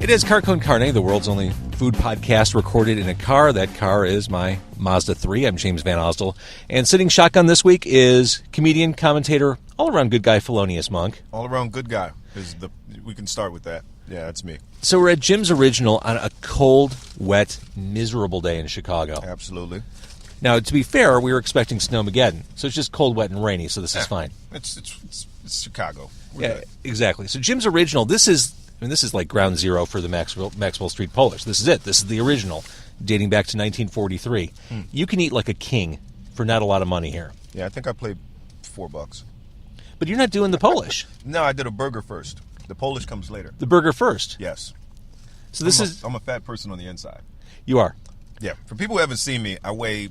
It is Car Con Carne, the world's only food podcast recorded in a car. That car is my Mazda 3. I'm James Van Osdell. And sitting shotgun this week is comedian, commentator, all-around good guy, Felonious Munk. All-around good guy. We can start with that. Yeah, that's me. So we're at Jim's Original on a cold, wet, miserable day in Chicago. Absolutely. Now, to be fair, we were expecting Snowmageddon. So it's just cold, wet, and rainy, so this is fine. It's Chicago. We're Yeah, good. exactly. So Jim's Original, this is like ground zero for the Maxwell Street Polish. This is it. This is the original, dating back to 1943. You can eat like a king for not a lot of money here. Yeah, I think I played $4. But you're not doing the Polish. No, I did a burger first. The Polish comes later. The burger first. Yes. So this I'm a fat person on the inside. You are. Yeah. For people who haven't seen me, I weigh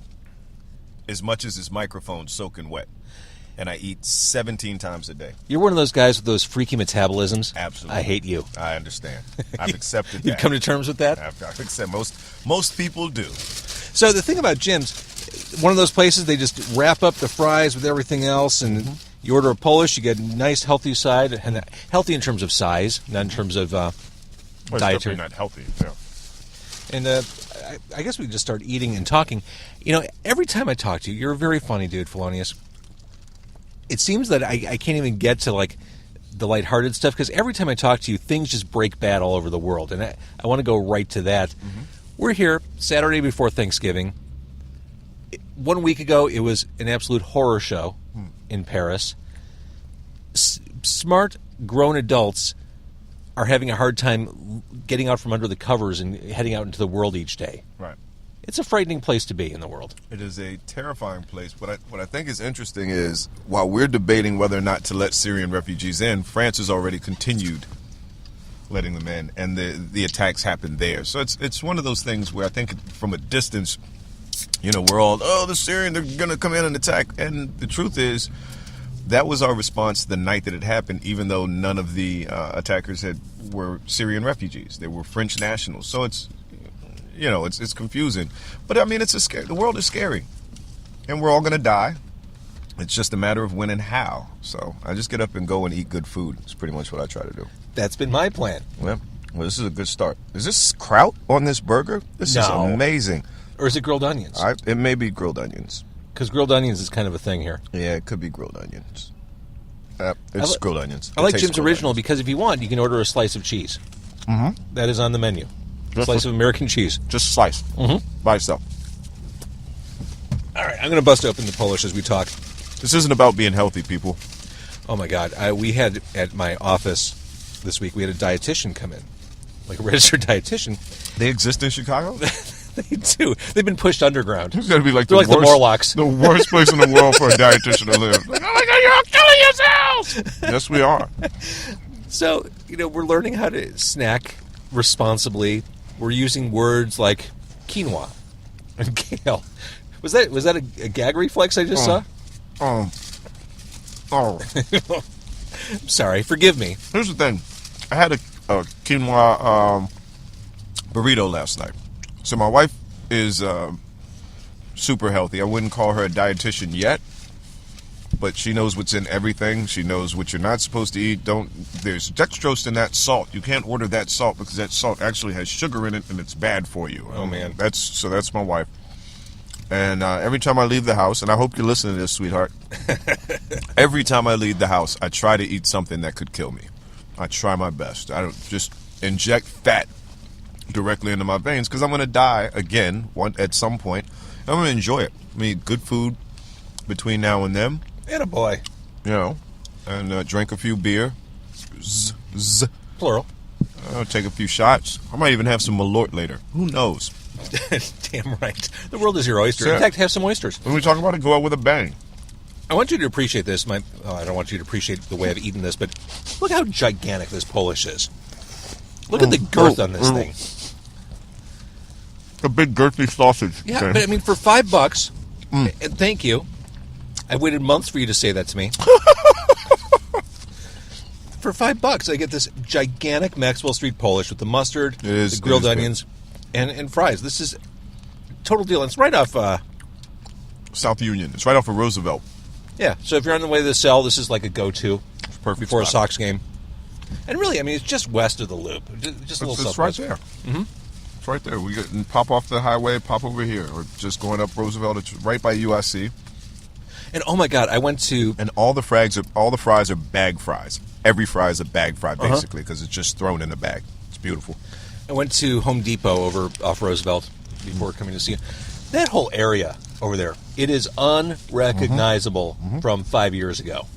as much as this microphone soaking wet. And I eat 17 times a day. You're one of those guys with those freaky metabolisms. Absolutely. I hate you. I understand. I've accepted that. You've come to terms with that? I've accepted. Most people do. So the thing about Jim's, one of those places, they just wrap up the fries with everything else, and you order a Polish, you get a nice, healthy side, and healthy in terms of size, not in terms of Well, it's dietary. definitely not healthy. Yeah. And I guess we just start eating and talking. You know, every time I talk to you, you're a very funny dude, Felonious. It seems that I can't even get to, like, the lighthearted stuff, because every time I talk to you, things just break bad all over the world. And I want to go right to that. We're here Saturday before Thanksgiving. 1 week ago, it was an absolute horror show in Paris. Smart, grown adults are having a hard time getting out from under the covers and heading out into the world each day. Right. It's a frightening place to be in the world. It is a terrifying place. What I think is interesting is, while we're debating whether or not to let Syrian refugees in, France has already continued letting them in, and the attacks happened there. So it's one of those things where I think from a distance, you know, we're all, the Syrian, they're going to come in and attack. And the truth is, that was our response the night that it happened, even though none of the attackers were Syrian refugees. They were French nationals. So it's confusing. But, I mean, the world is scary. And we're all going to die. It's just a matter of when and how. So I just get up and go and eat good food. It's pretty much what I try to do. That's been my plan. Well, this is a good start. Is this kraut on this burger? This is amazing. Or is it grilled onions? It may be grilled onions. Because grilled onions is kind of a thing here. Yeah, it could be grilled onions. It's grilled onions. I like Jim's Original because if you want, you can order a slice of cheese. That is on the menu. A slice of American cheese. Just slice. By itself. All right, I'm going to bust open the Polish as we talk. This isn't about being healthy, people. Oh, my God. We had, at my office this week, we had a dietitian come in. Like a registered dietitian. They exist in Chicago? They do. They've been pushed underground. It's got to be like They're like the Morlocks. The worst place in the world for a dietitian to live. Like, oh my God, you're killing yourselves! Yes, we are. So, we're learning how to snack responsibly. We're using words like quinoa and kale. Was that a gag reflex I just saw? I'm sorry. Forgive me. Here's the thing. I had a quinoa burrito last night. So my wife is super healthy. I wouldn't call her a dietitian yet, but she knows what's in everything. She knows what you're not supposed to eat. There's dextrose in that salt. You can't order that salt because that salt actually has sugar in it and it's bad for you. Oh man, that's my wife. And every time I leave the house, and I hope you're listening to this, sweetheart. Every time I leave the house, I try to eat something that could kill me. I try my best. I don't just inject fat directly into my veins because I'm going to die again at some point. I'm going to enjoy it. I mean, good food between now and then. Attaboy. And drink a few beer. Plural. I'll take a few shots. I might even have some Malort later. Who knows? Damn right. The world is your oyster. Yeah. In fact, have some oysters. When we talk about it, go out with a bang. I want you to appreciate this. I don't want you to appreciate the way I've eaten this, but look how gigantic this Polish is. Look at the girth on this thing. A big girthy sausage. Yeah, but I mean, for $5, and thank you. I waited months for you to say that to me. For $5, I get this gigantic Maxwell Street Polish with the mustard, the grilled onions, and fries. This is total deal. It's right off South Union. It's right off of Roosevelt. Yeah, so if you're on the way to the cell, this is like a go-to It's perfect before spot. a Sox game. And really, I mean, it's just west of the Loop. Just a little It's southwest. right there. Mm-hmm. It's right there. We get pop off the highway, pop over here, or just going up Roosevelt. It's right by UIC. And oh my God, I went to... And all the fries are bag fries. Every fry is a bag fry, basically, because it's just thrown in a bag. It's beautiful. I went to Home Depot over off Roosevelt before coming to see you. That whole area over there, it is unrecognizable from 5 years ago.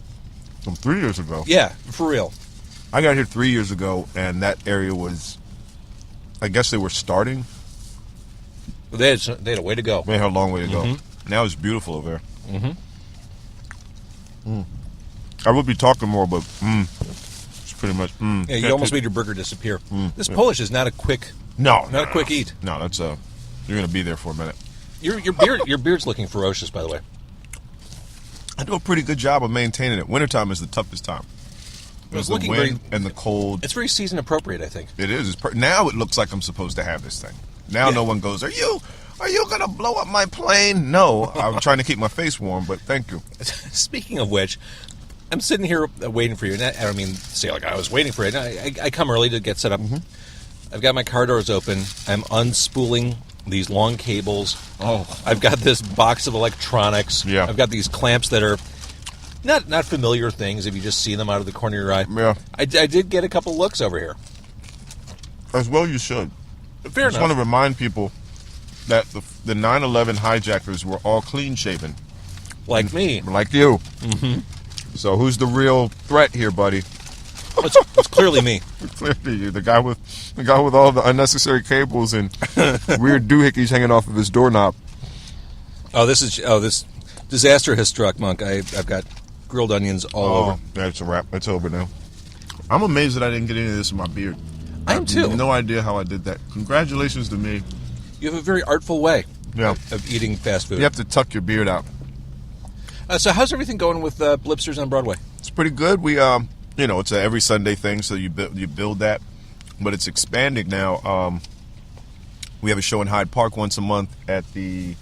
From 3 years ago. Yeah, for real. I got here 3 years ago, and that area was, I guess they were starting. They had a way to go. They had a long way to go. Now it's beautiful over there. I would be talking more, but it's pretty much. Yeah, you almost made your burger disappear. This Polish is not a quick, not a quick eat. No, that's you're gonna be there for a minute. Your beard's looking ferocious, by the way. I do a pretty good job of maintaining it. Wintertime is the toughest time. There's the looking wind and the cold. It's very season appropriate, I think. It is. Now it looks like I'm supposed to have this thing. Now no one goes, Are you gonna blow up my plane? No, I'm trying to keep my face warm, but thank you. Speaking of which, I'm sitting here waiting for you. And I don't mean to say like I was waiting for it. I come early to get set up. I've got my car doors open. I'm unspooling these long cables. I've got this box of electronics. Yeah. I've got these clamps that are not familiar things if you just see them out of the corner of your eye. Yeah. I did get a couple looks over here. As well you should. Fair I just enough. want to remind people that the 9/11 hijackers were all clean-shaven. Like me. Like you. So who's the real threat here, buddy? It's clearly me. Clearly you. The guy with all the unnecessary cables and weird doohickeys hanging off of his doorknob. This disaster has struck, Monk. I've got grilled onions all over. That's a wrap. It's over now. I'm amazed that I didn't get any of this in my beard. I am too. have no idea how I did that. Congratulations to me. You have a very artful way Yeah. of eating fast food. You have to tuck your beard out. So how's everything going with Blipsters on Broadway? It's pretty good. We, it's a every Sunday thing, so you build that, but it's expanding now. We have a show in Hyde Park once a month at the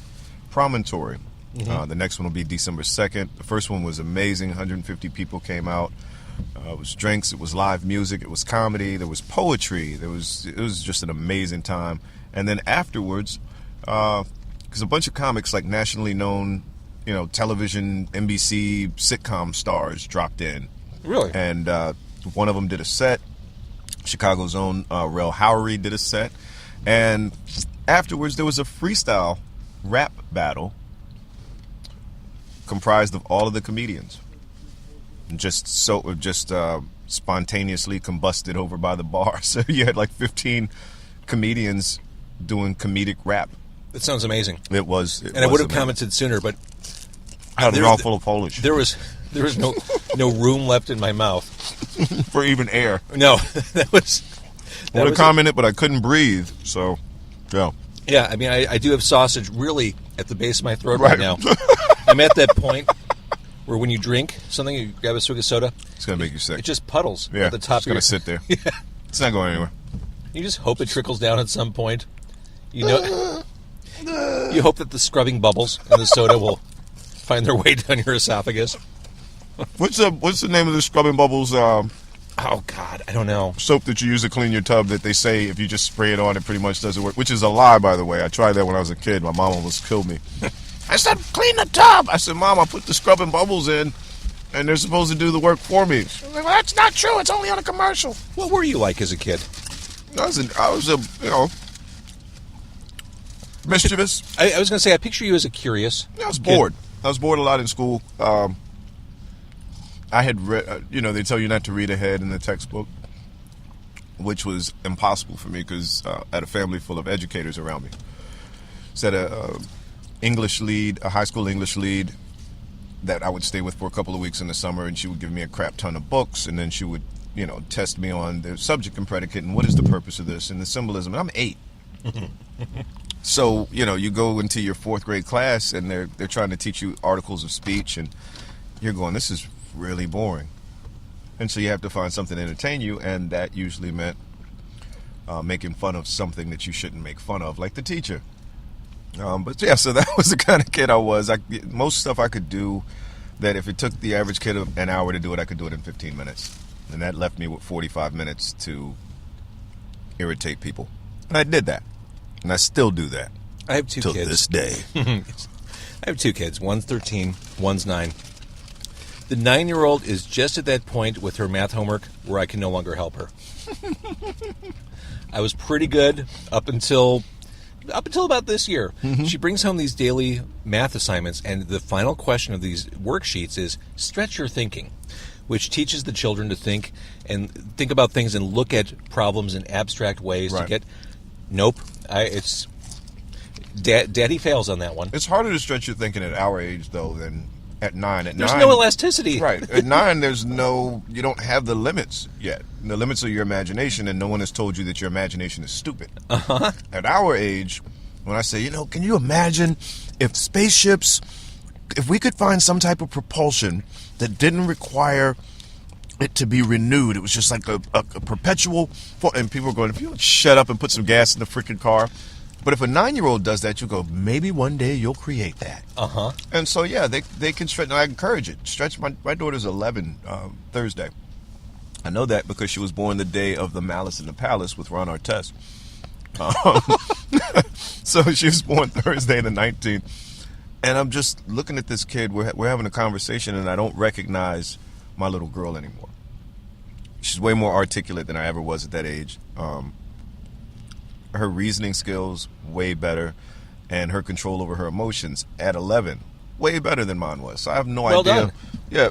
Promontory. The next one will be December 2nd. The first one was amazing. 150 people came out. It was drinks. It was live music. It was comedy. There was poetry. It was just an amazing time. And then afterwards, because a bunch of comics like nationally known, television, NBC sitcom stars dropped in. Really? And one of them did a set. Chicago's own Rel Howery did a set. And afterwards, there was a freestyle rap battle comprised of all of the comedians. Just spontaneously combusted over by the bar. So you had like 15 comedians doing comedic rap. That sounds amazing. It was. And I would have commented sooner, but they're all full of Polish. There was no room left in my mouth for even air. No, that was. I would have commented, but I couldn't breathe. So, yeah. Yeah, I mean, I do have sausage really at the base of my throat right now. I'm at that point where when you drink something, you grab a swig of soda. It's going to make you sick. It just puddles at the top. It's going to sit there. Yeah. It's not going anywhere. You just hope it trickles down at some point. You hope that the scrubbing bubbles in the soda will find their way down your esophagus. What's the name of the scrubbing bubbles? Oh, God, I don't know. Soap that you use to clean your tub that they say if you just spray it on, it pretty much doesn't work, which is a lie, by the way. I tried that when I was a kid. My mom almost killed me. I said, clean the tub. I said, Mom, I put the scrubbing bubbles in, and they're supposed to do the work for me. She was like, well, that's not true. It's only on a commercial. What were you like as a kid? I was mischievous. I was going to say, I picture you as a curious I was kid. bored. I was bored a lot in school. I had read, they tell you not to read ahead in the textbook, which was impossible for me because I had a family full of educators around me. So I had a high school English lead that I would stay with for a couple of weeks in the summer, and she would give me a crap ton of books, and then she would, test me on the subject and predicate and what is the purpose of this and the symbolism. And I'm 8. So, you go into your 4th grade class and they're trying to teach you articles of speech and you're going, this is really boring. And so you have to find something to entertain you, and that usually meant making fun of something that you shouldn't make fun of, like the teacher. But yeah, so that was the kind of kid I was. Most stuff I could do that if it took the average kid an hour to do it, I could do it in 15 minutes. And that left me with 45 minutes to irritate people. And I did that. And I still do that. I have two till kids. This day. I have two kids. One's 13, one's 9. The 9-year-old is just at that point with her math homework where I can no longer help her. I was pretty good up until about this year. Mm-hmm. She brings home these daily math assignments, and the final question of these worksheets is stretch your thinking, which teaches the children to think about things and look at problems in abstract ways to get. Nope, it's Daddy fails on that one. It's harder to stretch your thinking at our age though than at 9. There's no elasticity. Right. At 9, you don't have the limits yet. The limits of your imagination, and no one has told you that your imagination is stupid. Uh-huh. At our age, when I say, can you imagine if we could find some type of propulsion that didn't require it to be renewed, it was just like a perpetual, and people are going, if you would shut up and put some gas in the freaking car. But if a 9-year-old does that, you go, maybe one day you'll create that. Uh-huh. And so, yeah, they can stretch. And I encourage it. Stretch. My daughter's 11 Thursday. I know that because she was born the day of the Malice in the Palace with Ron Artest. So she was born Thursday the 19th. And I'm just looking at this kid. We're having a conversation, and I don't recognize my little girl anymore. She's way more articulate than I ever was at that age. Her reasoning skills way better, and her control over her emotions at 11 way better than mine was. So I have no idea. Done. Yeah,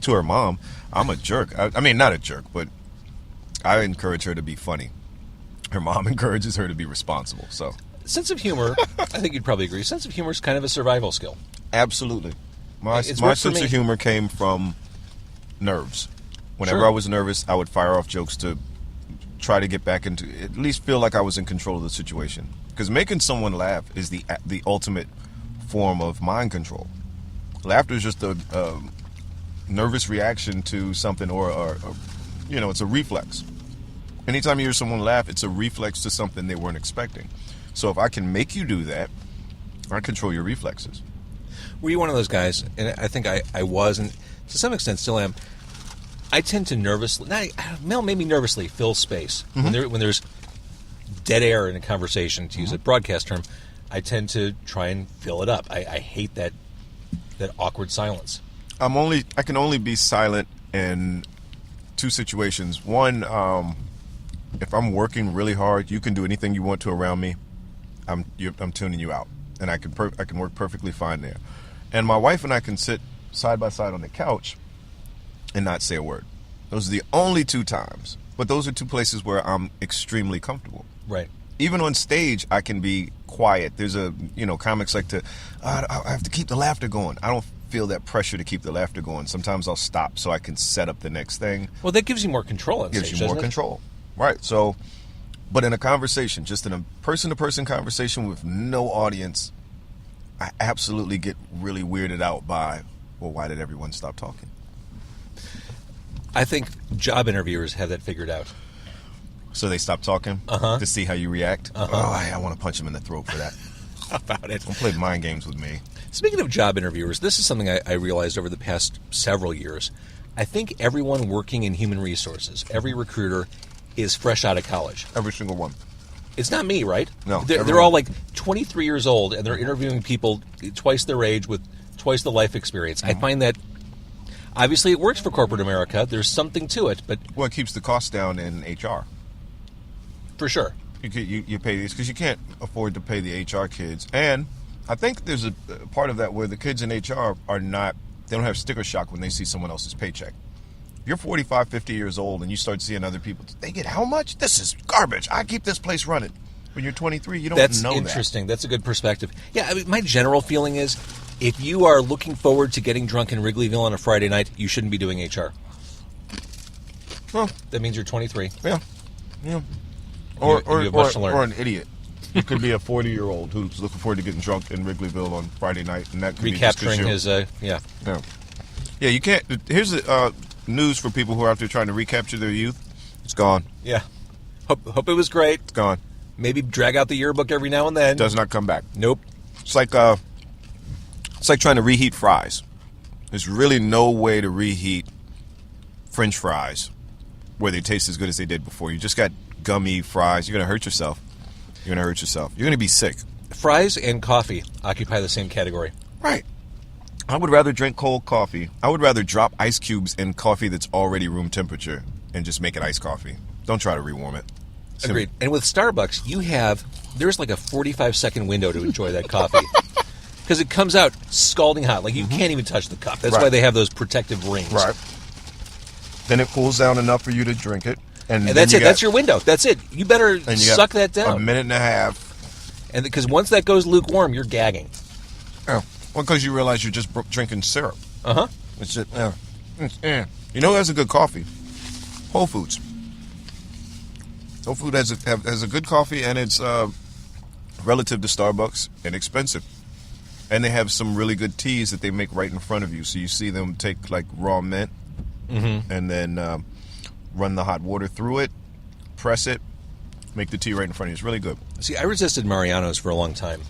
to her mom, I'm a jerk. I mean, not a jerk, but I encourage her to be funny. Her mom encourages her to be responsible. So sense of humor, I think you'd probably agree. Sense of humor is kind of a survival skill. Absolutely. My It's sense worked for of me. humor came from nerves. Whenever Sure. I was nervous, I would fire off jokes to try to get back into, at least feel like I was in control of the situation. Because making someone laugh is the ultimate form of mind control. Laughter is just a nervous reaction to something, or it's a reflex. Anytime you hear someone laugh, it's a reflex to something they weren't expecting. So if I can make you do that, I control your reflexes. Were you one of those guys, and I think I was, and to some extent still am, I tend to maybe nervously fill space. Mm-hmm. When there's dead air in a conversation, to use a broadcast term, I tend to try and fill it up. I hate that awkward silence. I can only be silent in two situations. One, if I'm working really hard, you can do anything you want to around me. I'm tuning you out, and I can work perfectly fine there. And my wife and I can sit side by side on the couch and not say a word. Those are the only two times. But those are two places where I'm extremely comfortable. Right. Even on stage, I can be quiet. There's comics like I have to keep the laughter going. I don't feel that pressure to keep the laughter going. Sometimes I'll stop so I can set up the next thing. Well, that gives you more control on stage, Gives you more control. Right. So, but in a conversation, just in a person-to-person conversation with no audience, I absolutely get really weirded out by, well, why did everyone stop talking? I think job interviewers have that figured out. So they stop talking to see how you react? Uh-huh. Oh, I want to punch him in the throat for that. How about it? Don't play mind games with me. Speaking of job interviewers, this is something I realized over the past several years. I think everyone working in human resources, every recruiter, is fresh out of college. Every single one. It's not me, right? No. They're all like 23 years old, and they're interviewing people twice their age with twice the life experience. I find that, obviously, it works for corporate America. There's something to it, but... Well, it keeps the cost down in HR. For sure. You pay these because you can't afford to pay the HR kids. And I think there's a part of that where the kids in HR they don't have sticker shock when they see someone else's paycheck. You're 45, 50 years old and you start seeing other people, they get how much? This is garbage. I keep this place running. When you're 23, you don't know that. That's interesting. That's a good perspective. Yeah, I mean, my general feeling is if you are looking forward to getting drunk in Wrigleyville on a Friday night, you shouldn't be doing HR. Well, that means you're 23. Yeah. You have much to learn. Or an idiot. You could be a 40-year-old who's looking forward to getting drunk in Wrigleyville on Friday night, and that could recapturing be his Yeah, you can't. Here's the news for people who are out there trying to recapture their youth. It's gone. Yeah. Hope it was great. It's gone. Maybe drag out the yearbook every now and then. Does not come back. Nope. It's like trying to reheat fries. There's really no way to reheat French fries where they taste as good as they did before. You just got gummy fries. You're going to hurt yourself. You're going to hurt yourself. You're going to be sick. Fries and coffee occupy the same category. Right. I would rather drink cold coffee. I would rather drop ice cubes in coffee that's already room temperature and just make it iced coffee. Don't try to rewarm it. Agreed. And with Starbucks, there's like a 45-second window to enjoy that coffee. Because it comes out scalding hot. Like, you can't even touch the cup. That's why they have those protective rings. Right. Then it cools down enough for you to drink it. And that's it. That's your window. That's it. You better suck that down. A minute and a half. And because once that goes lukewarm, you're gagging. Oh. Well, because you realize you're just drinking syrup. Uh-huh. It's just, You know who has a good coffee? Whole Foods. Whole Foods has a good coffee, and it's relative to Starbucks, inexpensive. And they have some really good teas that they make right in front of you. So you see them take like raw mint and then run the hot water through it, press it, make the tea right in front of you. It's really good. See, I resisted Mariano's for a long time,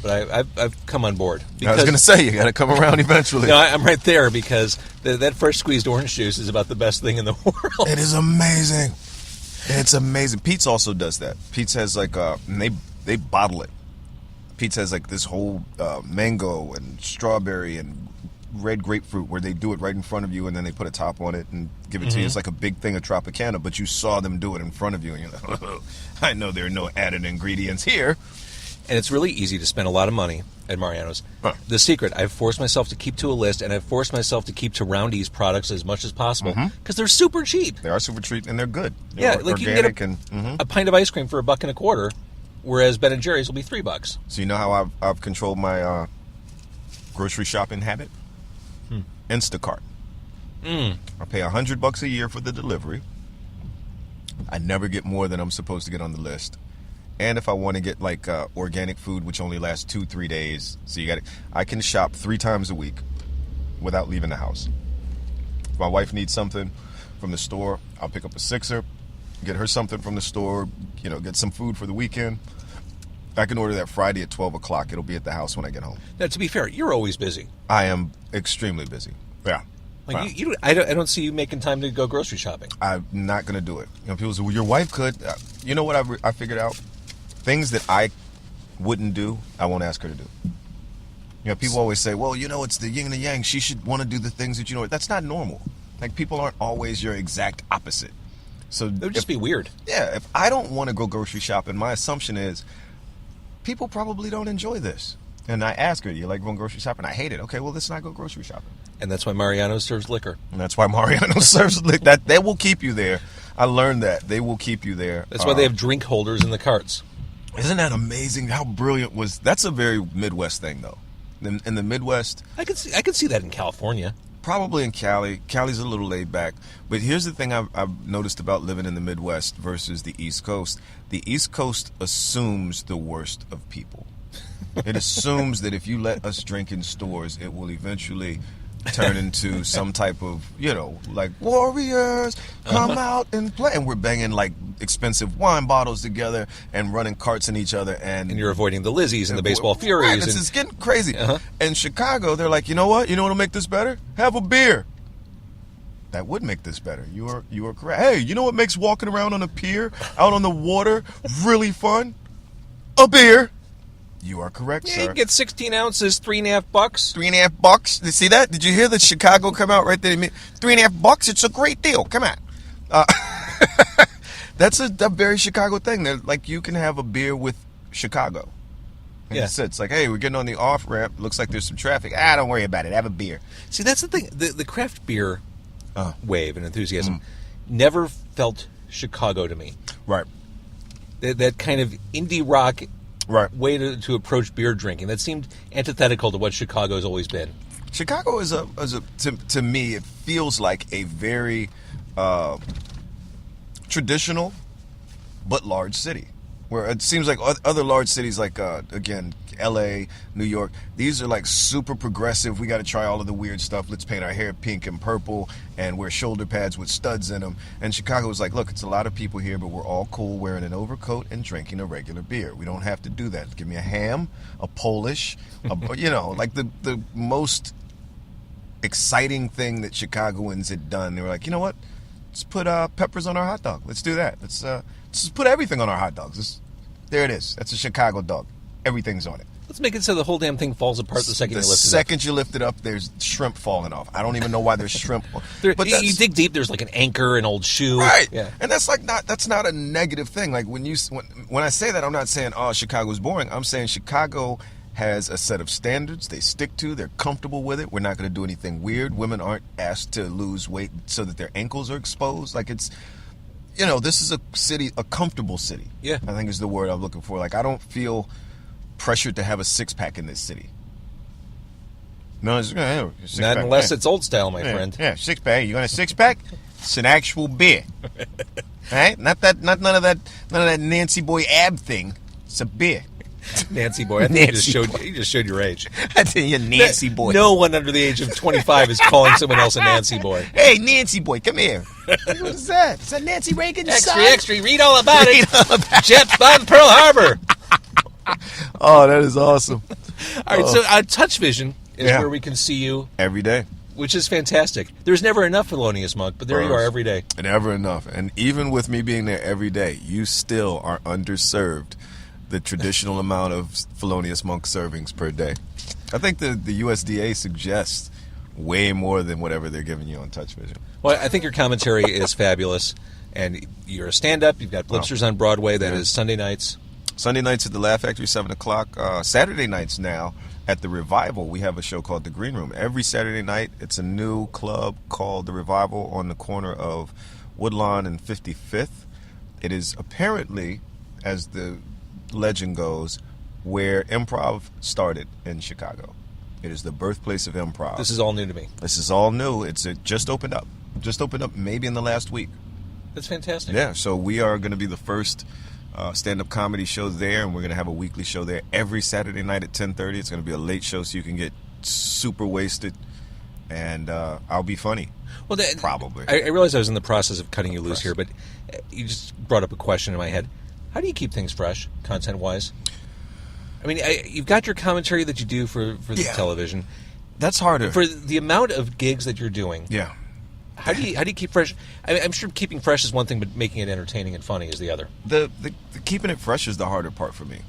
but I've come on board. I was going to say, you got to come around eventually. No, I'm right there because that fresh squeezed orange juice is about the best thing in the world. It is amazing. It's amazing. Pete's also does that. Pete's has like and they bottle it. Pete's has like this whole mango and strawberry and red grapefruit where they do it right in front of you and then they put a top on it and give it to you. It's like a big thing of Tropicana, but you saw them do it in front of you and you're like, oh, I know there are no added ingredients here. And it's really easy to spend a lot of money at Mariano's. Huh. The secret, I've forced myself to keep to a list, and I've forced myself to keep to Roundy's products as much as possible because they're super cheap. They are super cheap, and they're good. They're like you can get a pint of ice cream for $1.25, whereas Ben & Jerry's will be $3. So you know how I've controlled my grocery shopping habit? Instacart. I pay $100 a year for the delivery. I never get more than I'm supposed to get on the list. And if I want to get like organic food, which only lasts 2-3 days, so I can shop 3 times a week without leaving the house. If my wife needs something from the store, I'll pick up a sixer, get her something from the store, get some food for the weekend. I can order that Friday at 12 o'clock. It'll be at the house when I get home. Now, to be fair, you're always busy. I am extremely busy. Yeah. Like I don't see you making time to go grocery shopping. I'm not going to do it. People say, well, your wife could. You know what I figured out? Things that I wouldn't do, I won't ask her to do. People always say, well, it's the yin and the yang. She should want to do the things that That's not normal. Like, people aren't always your exact opposite. So it would just be weird. Yeah, if I don't want to go grocery shopping, my assumption is people probably don't enjoy this. And I ask her, you like going grocery shopping? I hate it. Okay, well, let's not go grocery shopping. And that's why Mariano's serves liquor. And that's why Mariano's serves liquor. They will keep you there. I learned that. They will keep you there. That's why they have drink holders in the carts. Isn't that amazing? How brilliant was... That's a very Midwest thing, though. In the Midwest... I could see that in California. Probably in Cali. Cali's a little laid back. But here's the thing I've noticed about living in the Midwest versus the East Coast. The East Coast assumes the worst of people. It assumes that if you let us drink in stores, it will eventually turn into some type of, like warriors come out and play. And we're banging like expensive wine bottles together and running carts in each other. And you're avoiding the Lizzies and the baseball Furies. Right, it's getting crazy. In Chicago, they're like, you know what? You know what'll make this better? Have a beer. That would make this better. You are correct. Hey, you know what makes walking around on a pier, out on the water, really fun? A beer. You are correct, sir. You can get 16 ounces, $3.50. $3.50. You see that? Did you hear the Chicago come out right there? $3.50. It's a great deal. Come on. That's a very Chicago thing. They're like, you can have a beer with Chicago. And it's like, hey, we're getting on the off ramp. Looks like there's some traffic. Don't worry about it. Have a beer. See, that's the thing. The craft beer wave and enthusiasm never felt Chicago to me. Right. That kind of indie rock. Way to approach beer drinking. That seemed antithetical to what Chicago's always been. Chicago is to me, it feels like a very traditional but large city. Where it seems like other large cities like, again, L.A., New York, these are like super progressive. We got to try all of the weird stuff. Let's paint our hair pink and purple and wear shoulder pads with studs in them. And Chicago was like, look, it's a lot of people here, but we're all cool wearing an overcoat and drinking a regular beer. We don't have to do that. Give me a ham, a Polish, like the most exciting thing that Chicagoans had done. They were like, you know what? let's put peppers on our hot dog. Let's do that. Let's just put everything on our hot dogs. There it is. That's a Chicago dog. Everything's on it. Let's make it so the whole damn thing falls apart the second you lift it up. The second you lift it up, there's shrimp falling off. I don't even know why there's shrimp. But you dig deep, there's like an anchor, an old shoe. Right. Yeah. And that's not a negative thing. Like when I say that, I'm not saying, oh, Chicago's boring. I'm saying Chicago has a set of standards they stick to. They're comfortable with it. We're not going to do anything weird. Women aren't asked to lose weight so that their ankles are exposed. Like it's, this is a city, a comfortable city. Yeah. I think is the word I'm looking for. Like I don't feel pressured to have a six-pack in this city. No, not unless it's old style, my friend. Yeah, six-pack. You want a six-pack? It's an actual beer. Right? Not none of that Nancy Boy ab thing. It's a beer. Nancy Boy. I think you just showed your age. I tell you, Nancy Boy. No one under the age of 25 is calling someone else a Nancy Boy. Hey, Nancy Boy, come here. What is that? Is that Nancy Reagan's son? Extra, read all about it. Jet on Pearl Harbor. Oh, that is awesome. All right, so Touch Vision is where we can see you. Every day. Which is fantastic. There's never enough Felonious Munk, but there you are every day. Never enough. And even with me being there every day, you still are underserved the traditional amount of Felonious Munk servings per day. I think the USDA suggests way more than whatever they're giving you on Touch Vision. Well, I think your commentary is fabulous. And you're a stand-up. You've got Blipsters on Broadway. That is Sunday nights. Sunday nights at the Laugh Factory, 7 o'clock. Saturday nights now at the Revival, we have a show called The Green Room. Every Saturday night, it's a new club called The Revival on the corner of Woodlawn and 55th. It is apparently, as the legend goes, where improv started in Chicago. It is the birthplace of improv. This is all new to me. This is all new. It just opened up. Just opened up maybe in the last week. That's fantastic. Yeah, so we are going to be the first stand-up comedy show there, and we're going to have a weekly show there every Saturday night at 10:30. It's going to be a late show, so you can get super wasted, and I'll be funny. Well, probably. I realize I was in the process of cutting you loose here, but you just brought up a question in my head. How do you keep things fresh, content-wise? I mean, you've got your commentary that you do for the television. That's harder. For the amount of gigs that you're doing. Yeah. How do you keep fresh? I'm sure keeping fresh is one thing, but making it entertaining and funny is the other. The keeping it fresh is the harder part for me.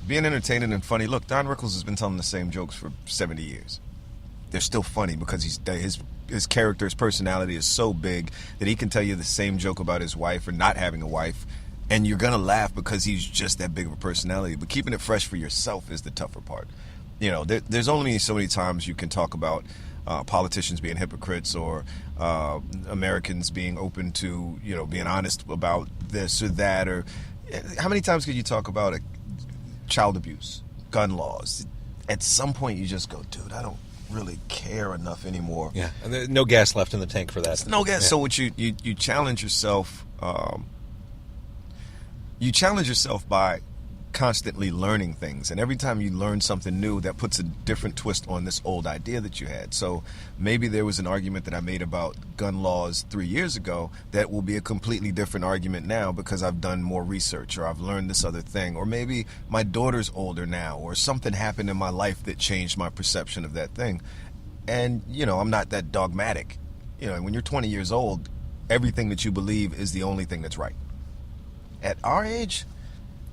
Being entertaining and funny. Look, Don Rickles has been telling the same jokes for 70 years. They're still funny because his character, his personality is so big that he can tell you the same joke about his wife or not having a wife, and you're gonna laugh because he's just that big of a personality. But keeping it fresh for yourself is the tougher part. There's only so many times you can talk about politicians being hypocrites or Americans being open to being honest about this or that, or how many times could you talk about child abuse, gun laws? At some point you just go, dude, I don't really care enough anymore. Yeah, and there's no gas left in the tank for that. No gas. Yeah. So what you challenge yourself. You challenge yourself by constantly learning things, and every time you learn something new, that puts a different twist on this old idea that you had. So maybe there was an argument that I made about gun laws 3 years ago that will be a completely different argument now because I've done more research or I've learned this other thing, or maybe my daughter's older now or something happened in my life that changed my perception of that thing. And I'm not that dogmatic. When you're 20 years old, everything that you believe is the only thing that's right. At our age,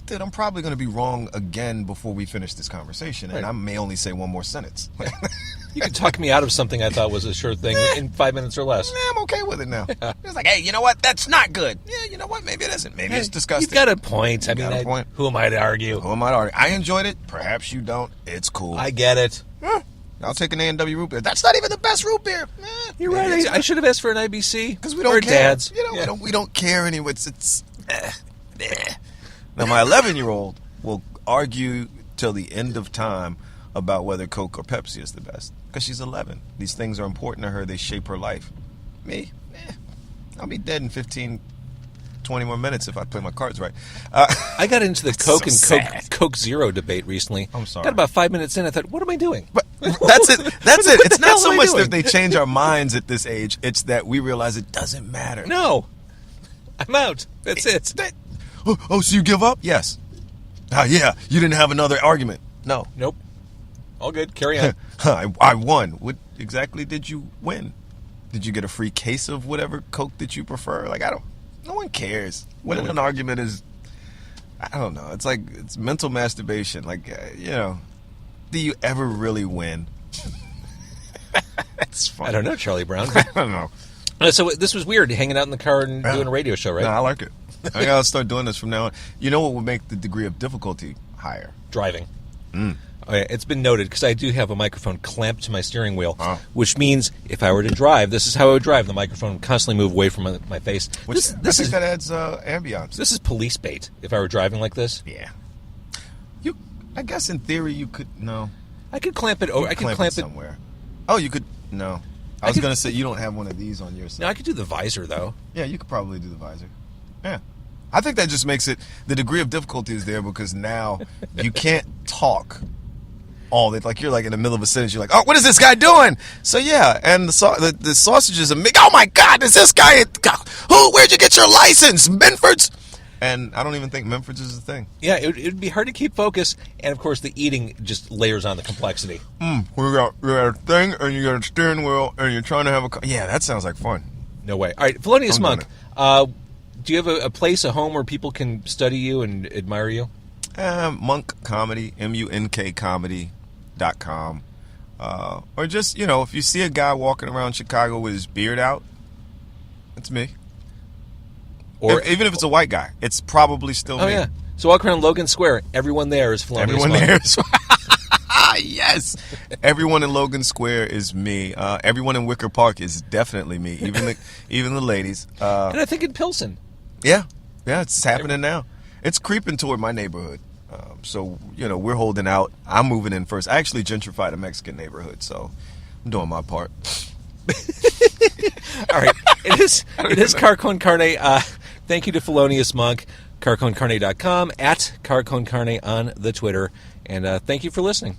dude, I'm probably going to be wrong again before we finish this conversation, and I may only say one more sentence. You can talk me out of something I thought was a sure thing in 5 minutes or less. I'm okay with it now. Yeah. It's like, hey, you know what? That's not good. Yeah, you know what? Maybe it isn't. Maybe it's disgusting. You've got a point. Got a point. Who am I to argue? Who am I to argue? I enjoyed it. Perhaps you don't. It's cool. I get it. I'll take an A&W root beer. That's not even the best root beer. You're right. I should have asked for an IBC. Because we don't care. Dad's. We don't care anyway. Now, my 11-year-old will argue till the end of time about whether Coke or Pepsi is the best. Because she's 11. These things are important to her. They shape her life. Me? I'll be dead in 15, 20 more minutes if I play my cards right. I got into the Coke and Coke Zero debate recently. I'm sorry. Got about 5 minutes in. I thought, what am I doing? But that's it. That's it. It's not so much that they change our minds at this age. It's that we realize it doesn't matter. No. I'm out. That's it. Oh, so you give up? Yes. Yeah. You didn't have another argument. No. Nope. All good. Carry on. I won. What exactly did you win? Did you get a free case of whatever Coke that you prefer? Like, no one cares. When an argument is, I don't know. It's like, it's mental masturbation. Like, do you ever really win? It's fun. I don't know, Charlie Brown. I don't know. So this was weird, hanging out in the car and doing a radio show, right? No, I like it. I gotta start doing this from now on. You know what would make the degree of difficulty higher? Driving. Oh, yeah, it's been noted, because I do have a microphone clamped to my steering wheel, which means if I were to drive, this is how I would drive. The microphone would constantly move away from my face. I think that adds ambiance. This is police bait, if I were driving like this. Yeah. I guess in theory you could, no. I could clamp it over. I could clamp it somewhere. Oh, you could, no. I was going to say, you don't have one of these on your side. No, I could do the visor, though. Yeah, you could probably do the visor. Yeah. I think that just makes it, the degree of difficulty is there because now you can't talk all that. Like, you're like in the middle of a sentence, you're like, oh, what is this guy doing? So, yeah, and the sausages are, oh my God, is this guy, where'd you get your license? Menford's? And I don't even think Memphis is a thing. Yeah, it would be hard to keep focus, and of course the eating just layers on the complexity. You got a thing, and you got a steering wheel, and you're trying to have a... Yeah, that sounds like fun. No way. All right, Felonious Munk, do you have a place, a home where people can study you and admire you? Munk Comedy, MUNK Comedy.com. Or just, if you see a guy walking around Chicago with his beard out, that's me. Or even if it's a white guy, it's probably still me. Oh, yeah. So walk around Logan Square. Everyone there is Felonious Munk. Everyone there is... Yes. Everyone in Logan Square is me. Everyone in Wicker Park is definitely me. Even the ladies. And I think in Pilsen. Yeah. Yeah, it's happening now. It's creeping toward my neighborhood. So, we're holding out. I'm moving in first. I actually gentrified a Mexican neighborhood, so I'm doing my part. All right. It is Car Con Carne. Thank you to Felonious Munk, carconcarne.com, at Car Con Carne on the Twitter. And thank you for listening.